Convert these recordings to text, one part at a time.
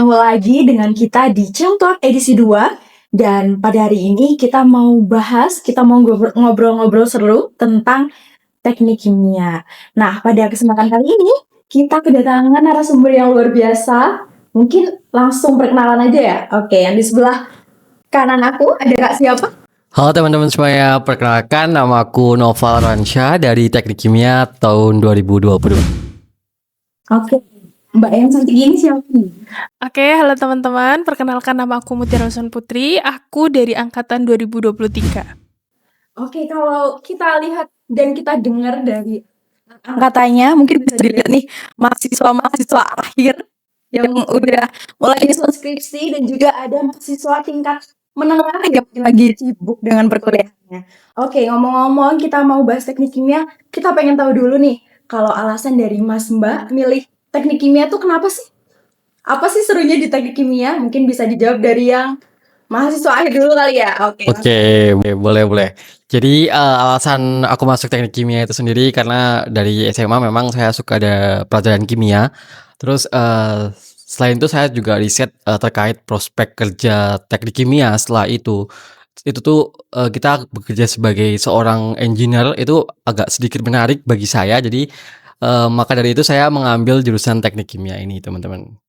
Ketemu lagi dengan kita di Cemtalk edisi 2. Dan pada hari ini kita mau ngobrol-ngobrol seru tentang teknik kimia. Nah, pada kesempatan kali ini kita kedatangan narasumber yang luar biasa. Mungkin langsung perkenalan aja ya. Oke, yang di sebelah kanan aku ada Kak siapa? Halo teman-teman semuanya, perkenalkan nama aku Noval Ransyah dari Teknik Kimia tahun 2020. Oke, Mbak yang cantik ini siapa nih? Oke, halo teman-teman. Perkenalkan nama aku Mutiara Rosun Putri. Aku dari angkatan 2023. Oke, kalau kita lihat dan kita dengar dari angkatannya, mungkin bisa dilihat nih mahasiswa akhir yang udah mulai nyusun skripsi dan juga ada mahasiswa tingkat menengah yang lagi sibuk dengan perkuliahannya. Oke, ngomong-ngomong kita mau bahas teknik kimia, kita pengen tahu dulu nih, kalau alasan dari Mas Mbak milih teknik kimia tuh kenapa sih? Apa sih serunya di teknik kimia? Mungkin bisa dijawab dari yang mahasiswa akhir dulu kali ya. Oke, boleh. Jadi alasan aku masuk Teknik Kimia itu sendiri karena dari SMA memang saya suka ada pelajaran kimia. Terus selain itu saya juga riset terkait prospek kerja Teknik Kimia setelah itu. Itu tuh kita bekerja sebagai seorang engineer itu agak sedikit menarik bagi saya. Jadi maka dari itu saya mengambil jurusan Teknik Kimia ini, teman-teman.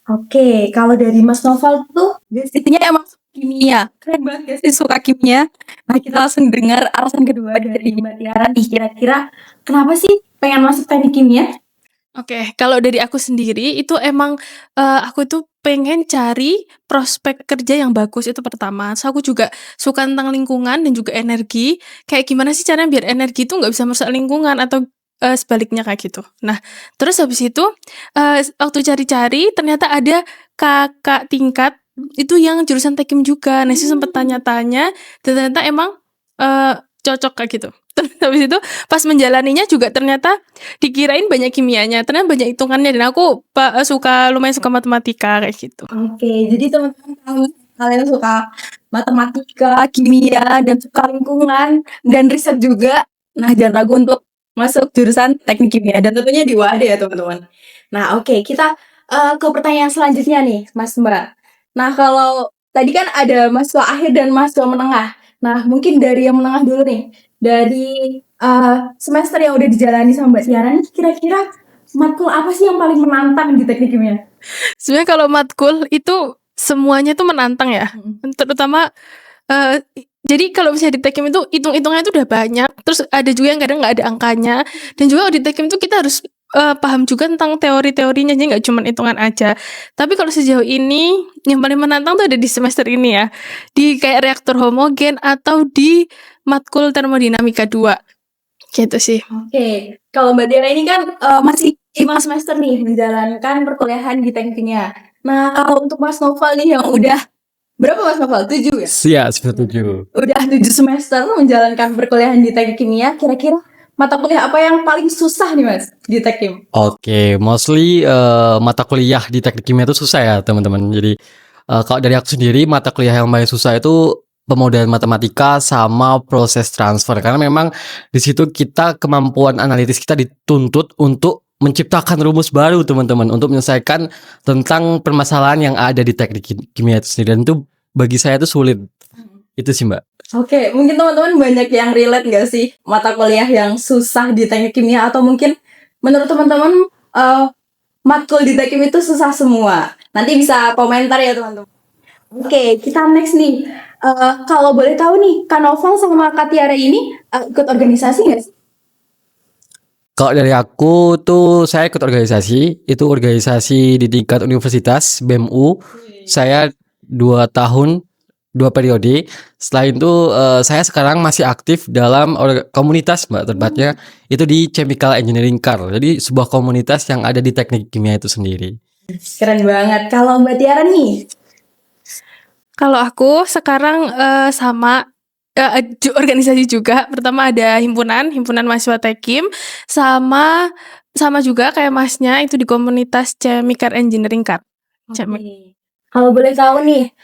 Oke, kalau dari Mas Noval tuh basicnya emang kimia. Keren banget gak sih suka kimia? Nah, kita langsung dengar alasan kedua dari Mbak Tiara nih. Kira-kira kenapa sih pengen masuk teknik kimia? Oke, kalau dari aku sendiri itu emang aku tuh pengen cari prospek kerja yang bagus itu pertama. So, aku juga suka tentang lingkungan dan juga energi. Kayak gimana sih caranya biar energi itu nggak bisa merusak lingkungan atau sebaliknya kayak gitu. Nah, terus habis itu waktu cari-cari ternyata ada kakak tingkat itu yang jurusan Tekim juga. Nah, saya sempat tanya-tanya dan ternyata emang cocok kayak gitu. Terus habis itu pas menjalaninya juga ternyata dikirain banyak kimianya, ternyata banyak hitungannya dan aku lumayan suka matematika kayak gitu. Oke, jadi teman-teman kalau kalian suka matematika, kimia, dan suka lingkungan dan riset juga, nah jangan ragu untuk masuk jurusan teknik kimia dan tentunya di UAD ya teman-teman. Nah oke, kita ke pertanyaan selanjutnya nih Mas Mbak. Nah kalau tadi kan ada mahasiswa akhir dan mahasiswa menengah. Nah mungkin dari yang menengah dulu nih. Dari semester yang udah dijalani sama Mbak Tiara nih, kira-kira matkul apa sih yang paling menantang di teknik kimia? Sebenarnya kalau matkul itu semuanya tuh menantang ya. Terutama jadi kalau misalnya di Tekim itu hitung-hitungannya itu udah banyak. Terus ada juga yang kadang nggak ada angkanya. Dan juga di Tekim itu kita harus paham juga tentang teori-teorinya, jadi nggak cuma hitungan aja. Tapi kalau sejauh ini yang paling menantang tuh ada di semester ini ya, di kayak reaktor homogen atau di matkul termodinamika 2 gitu sih. Oke, kalau Mbak Dera ini kan masih 5 semester nih menjalankan perkuliahan di teknik kimia. Nah, kalau untuk Mas Noval nih yang udah berapa Mas Noval? 7 ya? Iya, setuju. Udah 7 semester menjalankan perkuliahan di teknik kimia, kira-kira mata kuliah apa yang paling susah nih Mas di Tekim? Oke, mostly mata kuliah di Teknik Kimia itu susah ya, teman-teman. Jadi kalau dari aku sendiri mata kuliah yang paling susah itu pemodelan matematika sama proses transfer karena memang di situ kita kemampuan analitis kita dituntut untuk menciptakan rumus baru, teman-teman, untuk menyelesaikan tentang permasalahan yang ada di Teknik Kimia itu sendiri, dan itu bagi saya itu sulit. Itu sih, Mbak. Oke, mungkin teman-teman banyak yang relate gak sih mata kuliah yang susah di teknik kimia, atau mungkin menurut teman-teman matkul di Tekim itu susah semua? Nanti bisa komentar ya teman-teman. Oke, kita next nih. Kalau boleh tahu nih, Kak Noval sama Kak Tiara ini ikut organisasi gak sih? Kalau dari aku tuh saya ikut organisasi, itu organisasi di tingkat universitas BEMU. Saya 2 tahun 2 periode. Selain itu saya sekarang masih aktif dalam komunitas, Mbak, tepatnya itu di Chemical Engineering Car. Jadi sebuah komunitas yang ada di Teknik Kimia itu sendiri. Keren banget. Kalau Mbak Tiara nih? Kalau aku sekarang sama organisasi juga. Pertama ada himpunan mahasiswa Tekim, sama juga kayak masnya itu di komunitas Chemical Engineering Car. Oke. Kalau boleh tahu nih,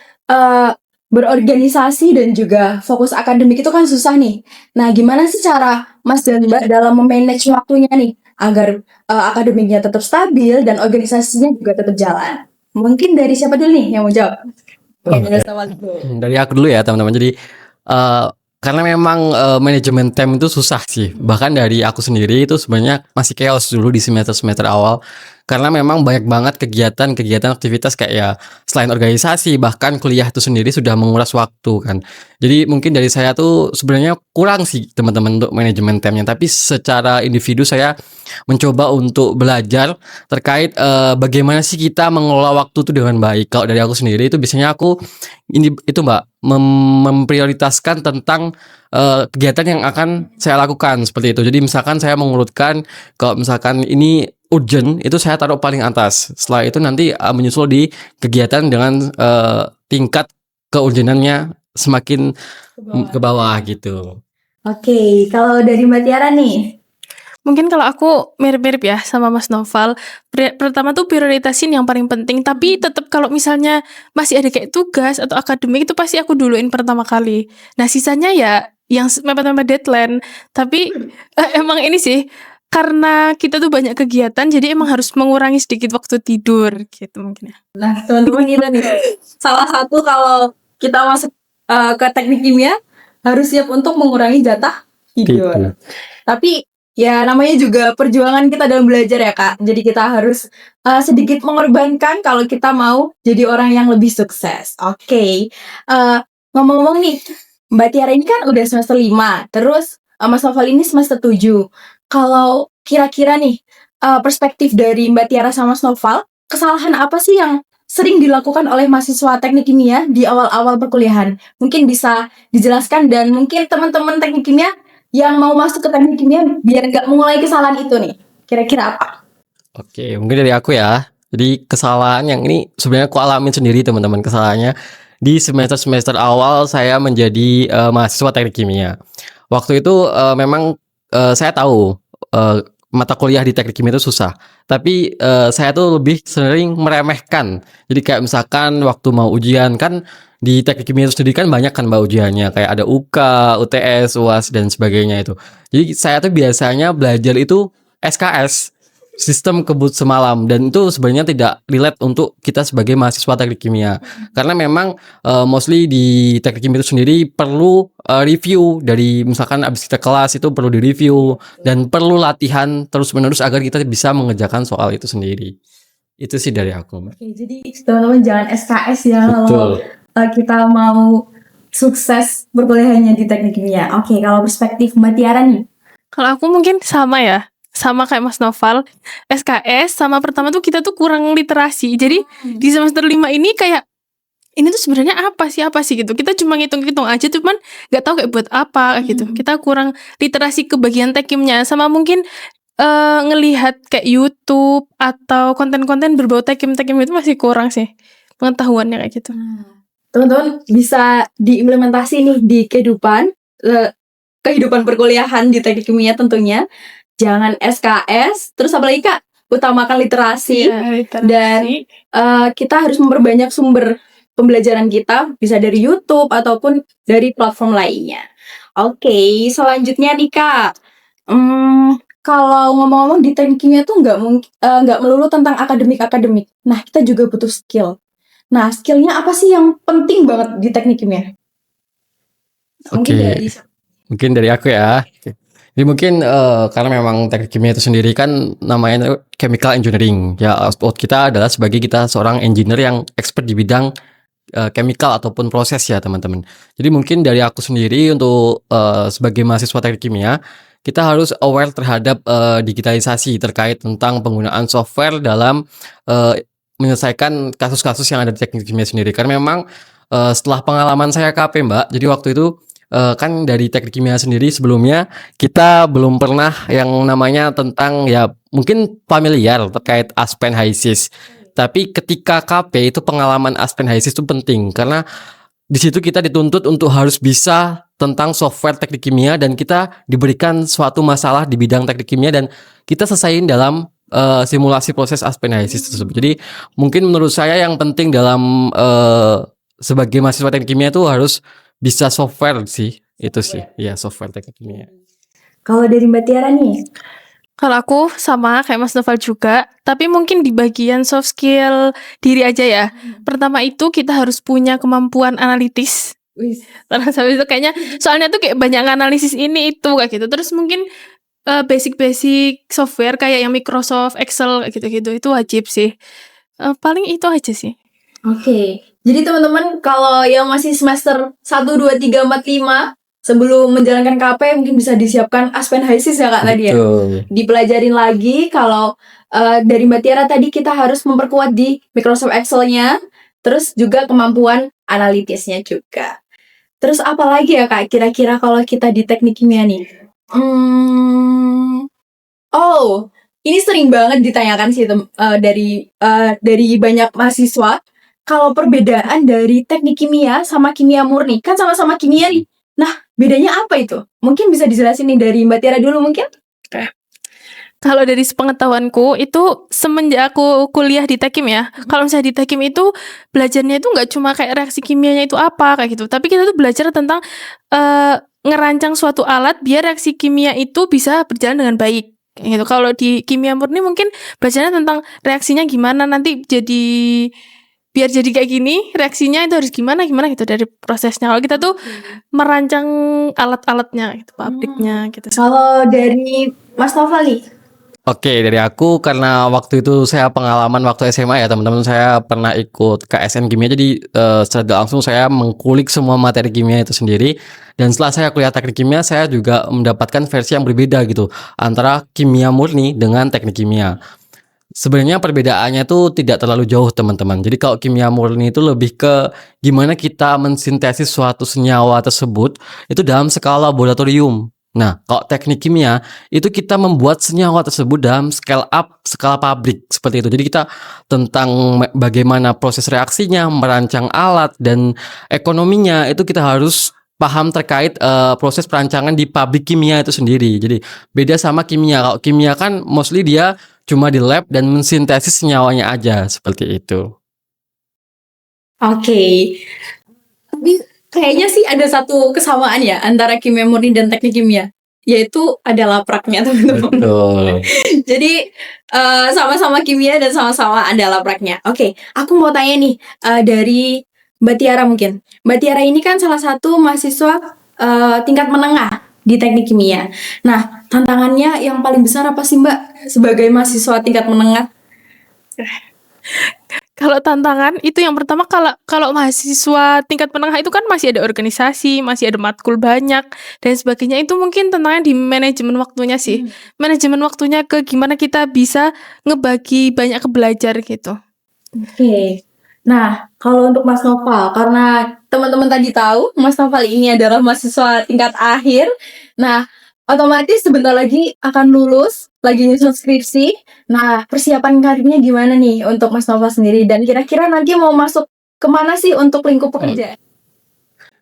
berorganisasi dan juga fokus akademik itu kan susah nih. Nah, gimana sih cara Mas dan Mbak dalam memanage waktunya nih agar akademiknya tetap stabil dan organisasinya juga tetap jalan? Mungkin dari siapa dulu nih yang mau jawab? Dari awal dulu. Dari aku dulu ya teman-teman. Jadi karena memang manajemen time itu susah sih. Bahkan dari aku sendiri itu sebenarnya masih chaos dulu di semester-semester awal. Karena memang banyak banget kegiatan aktivitas kayak ya selain organisasi bahkan kuliah itu sendiri sudah menguras waktu kan. Jadi mungkin dari saya tuh sebenarnya kurang sih teman-teman untuk manajemen time-nya. Tapi secara individu saya mencoba untuk belajar terkait bagaimana sih kita mengelola waktu itu dengan baik. Kalau dari aku sendiri itu biasanya aku itu Mbak memprioritaskan tentang kegiatan yang akan saya lakukan seperti itu. Jadi misalkan saya mengurutkan kalau misalkan ini urgent itu saya taruh paling atas. Setelah itu nanti menyusul di kegiatan dengan tingkat keurgenannya semakin ke bawah gitu. Oke, kalau dari Mbak Tiara nih. Mungkin kalau aku mirip-mirip ya sama Mas Noval. Pertama tuh prioritasin yang paling penting, tapi tetap kalau misalnya masih ada kayak tugas atau akademik itu pasti aku duluin pertama kali. Nah, sisanya ya yang mepet-mepet deadline. Tapi emang ini sih karena kita tuh banyak kegiatan jadi emang harus mengurangi sedikit waktu tidur gitu mungkin ya. Nah, teman-teman kita nih, salah satu kalau kita masuk ke teknik kimia harus siap untuk mengurangi jatah tidur. Tapi ya namanya juga perjuangan kita dalam belajar ya Kak. Jadi kita harus sedikit mengorbankan kalau kita mau jadi orang yang lebih sukses. Oke. Ngomong-ngomong nih, Mbak Tiara ini kan udah semester 5, terus Mas Noval ini semester 7. Kalau kira-kira nih perspektif dari Mbak Tiara sama Mas Noval, kesalahan apa sih yang sering dilakukan oleh mahasiswa teknik kimia di awal-awal perkuliahan? Mungkin bisa dijelaskan dan mungkin teman-teman teknik kimia yang mau masuk ke teknik kimia biar nggak mengulangi kesalahan itu nih. Kira-kira apa? Oke, mungkin dari aku ya. Jadi kesalahan yang ini sebenarnya aku alamin sendiri teman-teman kesalahannya di semester-semester awal saya menjadi mahasiswa teknik kimia. Waktu itu memang saya tahu mata kuliah di teknik kimia itu susah. Tapi saya tuh lebih sering meremehkan. Jadi kayak misalkan waktu mau ujian kan di teknik kimia itu sendiri kan banyak kan mbak ujiannya. Kayak ada UK, UTS, UAS dan sebagainya itu. Jadi saya tuh biasanya belajar itu SKS. Sistem kebut semalam dan itu sebenarnya tidak relate untuk kita sebagai mahasiswa teknik kimia karena memang mostly di teknik kimia itu sendiri perlu review dari misalkan abis kita kelas itu perlu di review dan perlu latihan terus menerus agar kita bisa mengerjakan soal itu sendiri. Itu sih dari aku. Oke, jadi teman-teman jangan SKS ya kalau kita mau sukses perkuliahannya di teknik kimia. Oke, kalau perspektif Mbak Tiara nih. Kalau aku mungkin sama ya. Sama kayak Mas Noval, SKS sama pertama tuh kita tuh kurang literasi. Jadi di semester 5 ini kayak ini tuh sebenarnya apa sih gitu. Kita cuma ngitung-ngitung aja cuman nggak tahu kayak buat apa gitu. Kita kurang literasi ke bagian tekimnya sama mungkin ngelihat kayak YouTube atau konten-konten berbau tekim itu masih kurang sih pengetahuannya kayak gitu. Teman-teman bisa diimplementasi nih di kehidupan perkuliahan di teknik kimia tentunya. Jangan SKS, terus apalagi Kak, utamakan literasi. Dan kita harus memperbanyak sumber pembelajaran kita, bisa dari YouTube ataupun dari platform lainnya. Oke, selanjutnya nih Kak, kalau ngomong-ngomong di teknik kimia tuh nggak melulu tentang akademik. Nah, kita juga butuh skill. Nah, skillnya apa sih yang penting banget di teknik kimia? Mungkin dari aku ya. Jadi mungkin karena memang teknik kimia itu sendiri kan namanya chemical engineering. Ya output kita adalah sebagai kita seorang engineer yang expert di bidang chemical ataupun proses ya teman-teman. Jadi mungkin dari aku sendiri untuk sebagai mahasiswa teknik kimia kita harus aware terhadap digitalisasi terkait tentang penggunaan software dalam menyelesaikan kasus-kasus yang ada di teknik kimia sendiri. Karena memang setelah pengalaman saya KP Mbak, jadi waktu itu kan dari teknik kimia sendiri sebelumnya kita belum pernah yang namanya tentang ya mungkin familiar terkait Aspen HISIS. Tapi ketika KP itu pengalaman Aspen HISIS itu penting karena di situ kita dituntut untuk harus bisa tentang software teknik kimia dan kita diberikan suatu masalah di bidang teknik kimia dan kita selesaiin dalam simulasi proses Aspen HISIS tersebut. Jadi mungkin menurut saya yang penting dalam sebagai mahasiswa teknik kimia itu harus bisa software sih, itu sih. Ya, software teknik kimia. Kalau dari Mbak Tiara nih? Kalau aku sama kayak Mas Noval juga, tapi mungkin di bagian soft skill diri aja ya. Pertama itu kita harus punya kemampuan analitis. Wis. Terus habis itu kayaknya soalnya tuh kayak banyak analisis ini itu kayak gitu. Terus mungkin basic-basic software kayak yang Microsoft Excel kayak gitu-gitu itu wajib sih. Paling itu aja sih. Oke. Jadi teman-teman kalau yang masih semester 1, 2, 3, 4, 5 sebelum menjalankan KP mungkin bisa disiapkan Aspen HiSIS ya Kak tadi ya. Betul. Dipelajarin lagi kalau dari Mbak Tiara tadi kita harus memperkuat di Microsoft Excel-nya, terus juga kemampuan analitisnya juga. Terus apa lagi ya Kak kira-kira kalau kita di teknik kimia nih? Oh, ini sering banget ditanyakan sih dari banyak mahasiswa. Kalau perbedaan dari teknik kimia sama kimia murni, kan sama-sama kimia nih. Nah, bedanya apa itu? Mungkin bisa dijelasin nih dari Mbak Tiara dulu mungkin? Kalau dari sepengetahuanku itu semenjak aku kuliah di Tekim ya. Kalau misalnya di Tekim itu belajarnya itu nggak cuma kayak reaksi kimianya itu apa kayak gitu, tapi kita tuh belajar tentang ngerancang suatu alat biar reaksi kimia itu bisa berjalan dengan baik. Gitu. Kalau di kimia murni mungkin belajarnya tentang reaksinya gimana nanti biar jadi kayak gini, reaksinya itu harus gimana gitu dari prosesnya. Kalau kita tuh merancang alat-alatnya gitu, pabriknya gitu. Kalau dari Mas Noval nih? Oke, dari aku karena waktu itu saya pengalaman waktu SMA ya teman-teman, saya pernah ikut KSN Kimia, jadi secara langsung saya mengkulik semua materi kimia itu sendiri. Dan setelah saya kuliah teknik kimia, saya juga mendapatkan versi yang berbeda gitu antara kimia murni dengan teknik kimia. Sebenarnya perbedaannya tuh tidak terlalu jauh teman-teman. Jadi kalau kimia murni itu lebih ke gimana kita mensintesis suatu senyawa tersebut itu dalam skala laboratorium. Nah, kalau teknik kimia itu kita membuat senyawa tersebut dalam scale up, skala pabrik seperti itu. Jadi kita tentang bagaimana proses reaksinya, merancang alat dan ekonominya itu kita harus paham terkait proses perancangan di pabrik kimia itu sendiri. Jadi beda sama kimia. Kalau kimia kan mostly dia cuma di lab dan mensintesis senyawanya aja seperti itu. Oke. Tapi kayaknya sih ada satu kesamaan ya antara kimia murni dan teknik kimia, yaitu ada lapraknya teman-teman. Betul. Jadi sama-sama kimia dan sama-sama ada lapraknya. Oke, aku mau tanya nih dari Mbak Tiara mungkin. Mbak Tiara ini kan salah satu mahasiswa tingkat menengah di teknik kimia. Nah, tantangannya yang paling besar apa sih Mbak sebagai mahasiswa tingkat menengah? Kalau tantangan itu yang pertama kalau mahasiswa tingkat menengah itu kan masih ada organisasi, masih ada matkul banyak dan sebagainya. Itu mungkin tantangan di manajemen waktunya sih. Manajemen waktunya ke gimana kita bisa ngebagi banyak ke belajar gitu. Oke. Nah, kalau untuk Mas Noval, karena teman-teman tadi tahu Mas Noval ini adalah mahasiswa tingkat akhir. Nah, otomatis sebentar lagi akan lulus, lagi nyusun skripsi. Nah, persiapan karirnya gimana nih untuk Mas Noval sendiri? Dan kira-kira nanti mau masuk kemana sih untuk lingkup pekerjaan?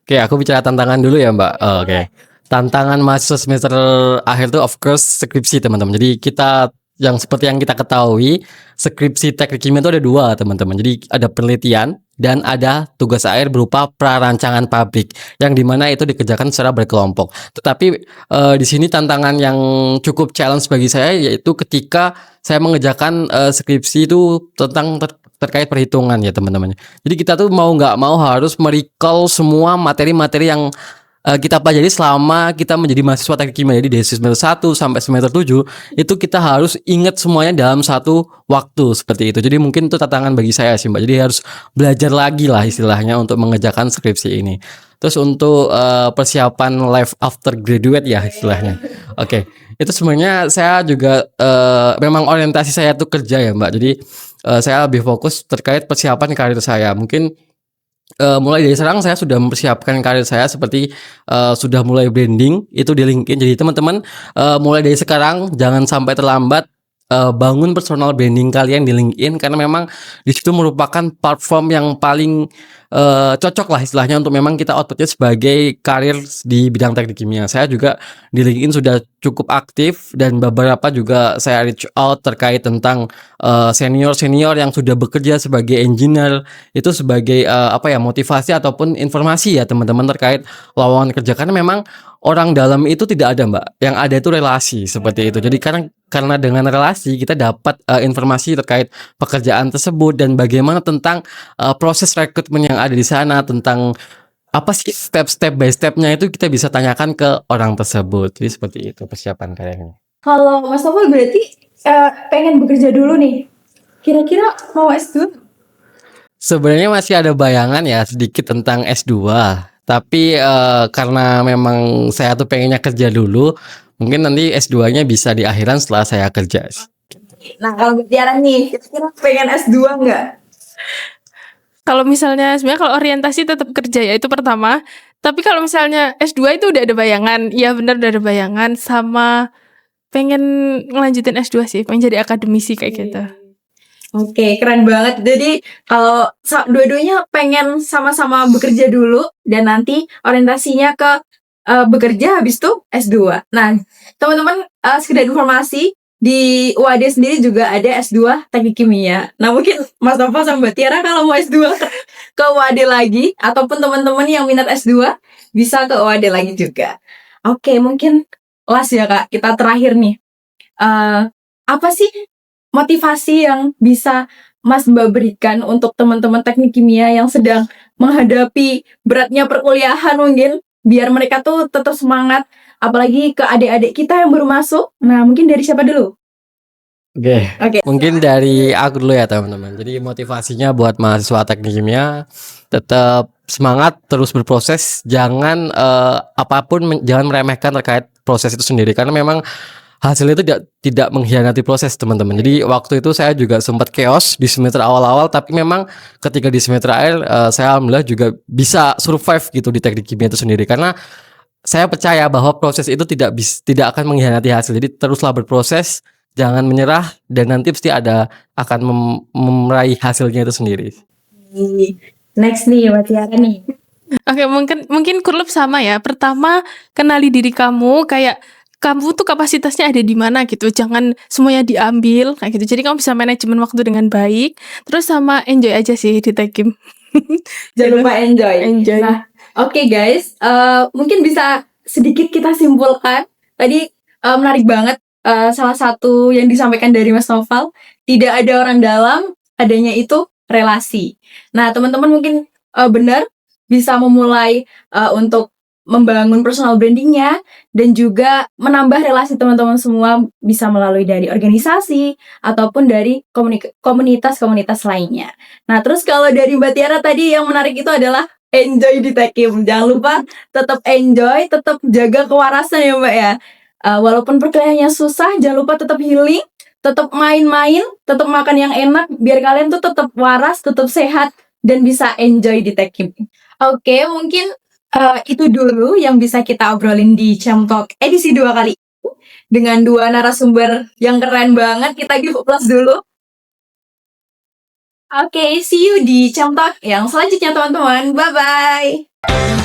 Oke, aku bicara tantangan dulu ya Mbak. Oke. Tantangan mahasiswa semester akhir tuh of course skripsi teman-teman. Jadi kita yang seperti yang kita ketahui, skripsi teknik kimia itu ada dua teman-teman. Jadi ada penelitian dan ada tugas akhir berupa prarancangan pabrik yang dimana itu dikerjakan secara berkelompok. Tetapi di sini tantangan yang cukup challenge bagi saya yaitu ketika saya mengerjakan skripsi itu tentang terkait perhitungan ya teman-teman. Jadi kita tuh mau nggak mau harus merecall semua materi-materi yang kita pelajari selama kita menjadi mahasiswa teknik kimia. Jadi dari semester 1 sampai semester 7 itu kita harus ingat semuanya dalam satu waktu seperti itu. Jadi mungkin itu tantangan bagi saya sih Mbak. Jadi harus belajar lagi lah istilahnya untuk mengerjakan skripsi ini. Terus untuk persiapan life after graduate ya istilahnya. Oke. Itu sebenarnya saya juga memang orientasi saya tuh kerja ya Mbak. Jadi saya lebih fokus terkait persiapan karir saya. Mungkin mulai dari sekarang saya sudah mempersiapkan karir saya seperti sudah mulai branding itu di LinkedIn. Jadi teman-teman mulai dari sekarang jangan sampai terlambat bangun personal branding kalian di LinkedIn karena memang di situ merupakan platform yang paling cocok lah istilahnya untuk memang kita outputnya sebagai karir di bidang teknik kimia. Saya juga di LinkedIn sudah cukup aktif dan beberapa juga saya reach out terkait tentang senior-senior yang sudah bekerja sebagai engineer itu sebagai motivasi ataupun informasi ya teman-teman terkait lowongan kerja karena memang orang dalam itu tidak ada, Mbak. Yang ada itu relasi seperti itu. Jadi karena dengan relasi kita dapat informasi terkait pekerjaan tersebut dan bagaimana tentang proses rekrutmen yang ada di sana, tentang apa sih step by stepnya itu kita bisa tanyakan ke orang tersebut. Jadi seperti itu persiapan kayaknya. Kalau Mas Novel berarti pengen bekerja dulu nih. Kira-kira mau S2? Sebenarnya masih ada bayangan ya sedikit tentang S2, tapi karena memang saya tuh pengennya kerja dulu, mungkin nanti S2-nya bisa di akhiran setelah saya kerja. Nah, kalau Mbak Tiara nih, kira-kira pengen S2 nggak? Kalau misalnya sebenarnya kalau orientasi tetap kerja ya itu pertama. Tapi kalau misalnya S2 itu udah ada bayangan. Iya benar udah ada bayangan sama pengen ngelanjutin S2 sih, pengen jadi akademisi kayak gitu. Oke, keren banget. Jadi kalau dua-duanya pengen sama-sama bekerja dulu dan nanti orientasinya ke bekerja habis itu S2. Nah, teman-teman sekedar informasi di UAD sendiri juga ada S2 Teknik Kimia. Nah, mungkin Mas Nova sama Mbak Tiara kalau mau S2 ke UAD lagi ataupun teman-teman yang minat S2 bisa ke UAD lagi juga. Oke, mungkin last ya Kak, kita terakhir nih. Apa sih motivasi yang bisa Mas Mbak berikan untuk teman-teman teknik kimia yang sedang menghadapi beratnya perkuliahan mungkin, biar mereka tuh tetap semangat, apalagi ke adik-adik kita yang baru masuk. Nah, mungkin dari siapa dulu? Oke. Mungkin dari aku dulu ya teman-teman. Jadi motivasinya buat mahasiswa teknik kimia tetap semangat, terus berproses, jangan apapun jangan meremehkan terkait proses itu sendiri karena memang hasilnya itu tidak mengkhianati proses teman-teman. Jadi waktu itu saya juga sempat chaos di semester awal-awal, tapi memang ketika di semester akhir saya alhamdulillah juga bisa survive gitu di teknik kimia itu sendiri karena saya percaya bahwa proses itu tidak akan mengkhianati hasil. Jadi teruslah berproses, jangan menyerah dan nanti pasti akan meraih hasilnya itu sendiri. Next nih, Mbak Tiara nih. Oke, mungkin kurlep sama ya. Pertama, kenali diri kamu, kayak kamu tuh kapasitasnya ada di mana gitu. Jangan semuanya diambil kayak gitu. Jadi kamu bisa manajemen waktu dengan baik. Terus sama enjoy aja sih di Tekim. Jangan lupa enjoy. Enjoy. Nah, oke guys, mungkin bisa sedikit kita simpulkan. Tadi menarik banget salah satu yang disampaikan dari Mas Noval, tidak ada orang dalam, adanya itu relasi. Nah, teman-teman mungkin benar bisa memulai untuk membangun personal brandingnya dan juga menambah relasi teman-teman semua bisa melalui dari organisasi ataupun dari komunitas-komunitas lainnya. Nah, terus kalau dari Mbak Tiara tadi yang menarik itu adalah enjoy di Tekim. Jangan lupa tetap enjoy, tetap jaga kewarasan ya Mbak ya. Walaupun perkuliahannya susah, jangan lupa tetap healing, tetap main-main, tetap makan yang enak biar kalian tuh tetap waras, tetap sehat dan bisa enjoy di Tekim. Oke, mungkin itu dulu yang bisa kita obrolin di Cem Talk edisi 2 kali ini dengan 2 narasumber yang keren banget. Kita give applause dulu. Oke, see you di Cem Talk yang selanjutnya teman-teman. Bye-bye.